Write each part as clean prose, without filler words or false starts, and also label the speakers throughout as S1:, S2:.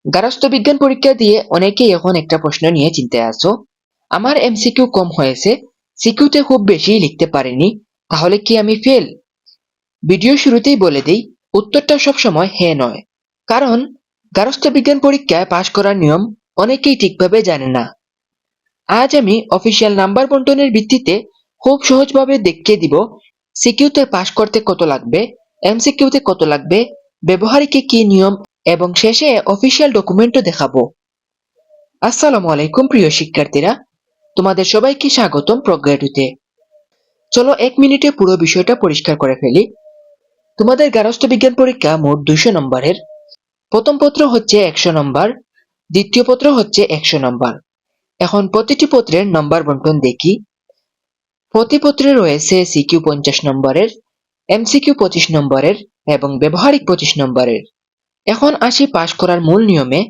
S1: গার্হস্থ্য বিজ্ঞান পরীক্ষা দিয়ে অনেকেই এখন একটা প্রশ্ন নিয়ে চিন্তায় আছো। আমার এমসিকিউ কম হয়েছে, সিকিউতে খুব বেশি লিখতে পারিনি, তাহলে কি আমি ফেল? ভিডিও শুরুতেই বলে দেই, উত্তরটা সবসময় হ্যাঁ নয়। কারণ গার্হস্থ্য বিজ্ঞান পরীক্ষায় পাশ করার নিয়ম অনেকেই ঠিকভাবে জানে না। আজ আমি অফিসিয়াল নাম্বার বন্টনের ভিত্তিতে খুব সহজভাবে দেখিয়ে দিব সিকিউতে পাশ করতে কত লাগবে, এমসিকিউতে কত লাগবে, ব্যবহারিকে কি নিয়ম, এবং শেষে অফিসিয়াল ডকুমেন্টও দেখাবো। আসসালামু আলাইকুম প্রিয় শিক্ষার্থীরা, তোমাদের সবাইকে স্বাগতম প্রজ্ঞা টুতে। চলো 1 মিনিটে পুরো বিষয়টা পরিষ্কার করে ফেলি। তোমাদের গার্হস্থ্য বিজ্ঞান পরীক্ষা মোট 200 নম্বরের। প্রথম পত্র হচ্ছে 100 নম্বর, দ্বিতীয় পত্র হচ্ছে 100 নম্বর। এখন প্রতিটি পত্রের নম্বর বন্টন দেখি। প্রতি পত্রে রয়েছে সিকিউ 50 নম্বরের, এমসিকিউ 25 নম্বরের এবং ব্যবহারিক 25 নম্বরের। এখন আসি পাশ করার মূল নিয়মে।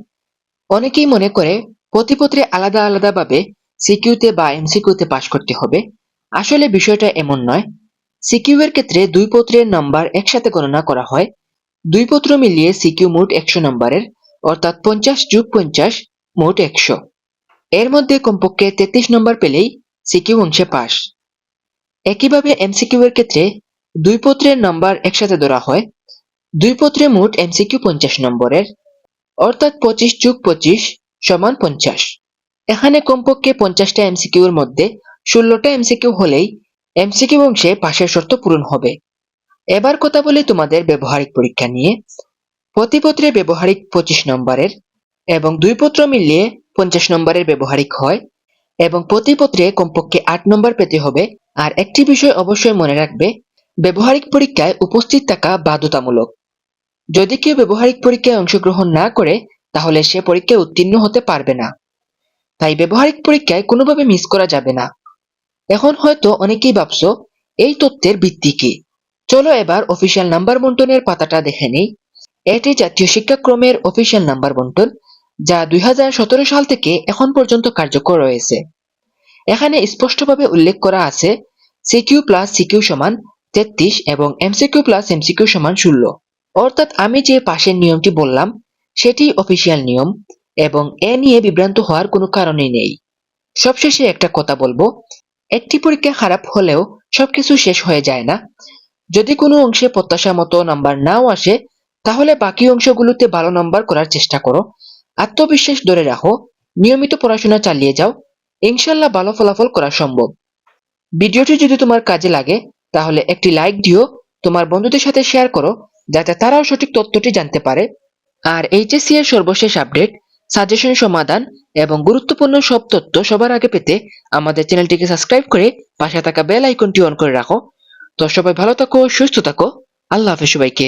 S1: অনেকেই মনে করে প্রতি পত্রে আলাদা আলাদা ভাবে সিকিউতে বা এমসিকিউতে পাশ করতে হবে। আসলে বিষয়টা এমন নয়। সিকিউ এর ক্ষেত্রে দুই পত্রের নাম্বার একসাথে গণনা করা হয়। দুই পত্র মিলিয়ে সিকিউ মোট 100 নম্বরের, অর্থাৎ 50 + 50 মোট 100। এর মধ্যে কমপক্ষে 33 নম্বর পেলেই সিকিউ অংশে পাস। একইভাবে এমসিকিউ এর ক্ষেত্রে দুই পত্রের নাম্বার একসাথে ধরা হয়। দুই পত্রে মোট এমসিকিউ 50 নম্বরের, অর্থাৎ 25 + 25 = 50। এখানে কমপক্ষে 50টা এমসিকিউ এর মধ্যে 16টা এমসিকিউ হলেই এমসিকিউ অংশে পাশের শর্ত পূরণ হবে। এবার কথা বলি তোমাদের ব্যবহারিক পরীক্ষা নিয়ে। প্রতি পত্রে ব্যবহারিক 25 নম্বরের এবং দুই পত্র মিলিয়ে 50 নম্বরের ব্যবহারিক হয়, এবং প্রতি পত্রে কমপক্ষে 8 নম্বর পেতে হবে। আর একটি বিষয় অবশ্যই মনে রাখবে, ব্যবহারিক পরীক্ষায় উপস্থিত থাকা বাধ্যতামূলক। যদি কেউ ব্যবহারিক পরীক্ষায় অংশগ্রহণ না করে, তাহলে সে পরীক্ষায় উত্তীর্ণ হতে পারবে না। তাই ব্যবহারিক পরীক্ষায় কোনোভাবে মিস করা যাবে না। এখন হয়তো অনেকেই ভাবছো এই তথ্যের ভিত্তি কি। চলো এবার অফিসিয়াল নাম্বার বন্টনের পাতাটা দেখে নেই। এটি জাতীয় শিক্ষাক্রমের অফিসিয়াল নাম্বার বন্টন, যা 2017 সাল থেকে এখন পর্যন্ত কার্যকর রয়েছে। এখানে স্পষ্টভাবে উল্লেখ করা আছে সিকিউ প্লাস সিকিউ সমান 33 এবং এমসিকিউ প্লাস এমসিকিউ সমান 16। অর্থাৎ আমি যে পাশের নিয়মটি বললাম সেটি অফিসিয়াল নিয়ম, এবং এ নিয়ে বিভ্রান্ত হওয়ার কোনো কারণই নেই। সবশেষে একটা কথা বলবো, একটি পরীক্ষা খারাপ হলেও সবকিছু শেষ হয়ে যায় না। যদি কোনো অংশে প্রত্যাশা মতো নাম্বার নাও আসে, তাহলে বাকি অংশগুলোতে ভালো নাম্বার করার চেষ্টা করো। আত্মবিশ্বাস ধরে রাখো, নিয়মিত পড়াশোনা চালিয়ে যাও, ইনশাল্লাহ ভালো ফলাফল করা সম্ভব। ভিডিওটি যদি তোমার কাজে লাগে তাহলে একটি লাইক দিও, তোমার বন্ধুদের সাথে শেয়ার করো, যাতে তারাও সঠিক তথ্যটি জানতে পারে। আর এইচএসসি এর সর্বশেষ আপডেট, সাজেশন, সমাধান এবং গুরুত্বপূর্ণ সব তথ্য সবার আগে পেতে আমাদের চ্যানেলটিকে সাবস্ক্রাইব করে পাশে থাকা বেল আইকনটি অন করে রাখো। তো সবাই ভালো থাকো, সুস্থ থাকো। আল্লাহ হাফেজ সবাইকে।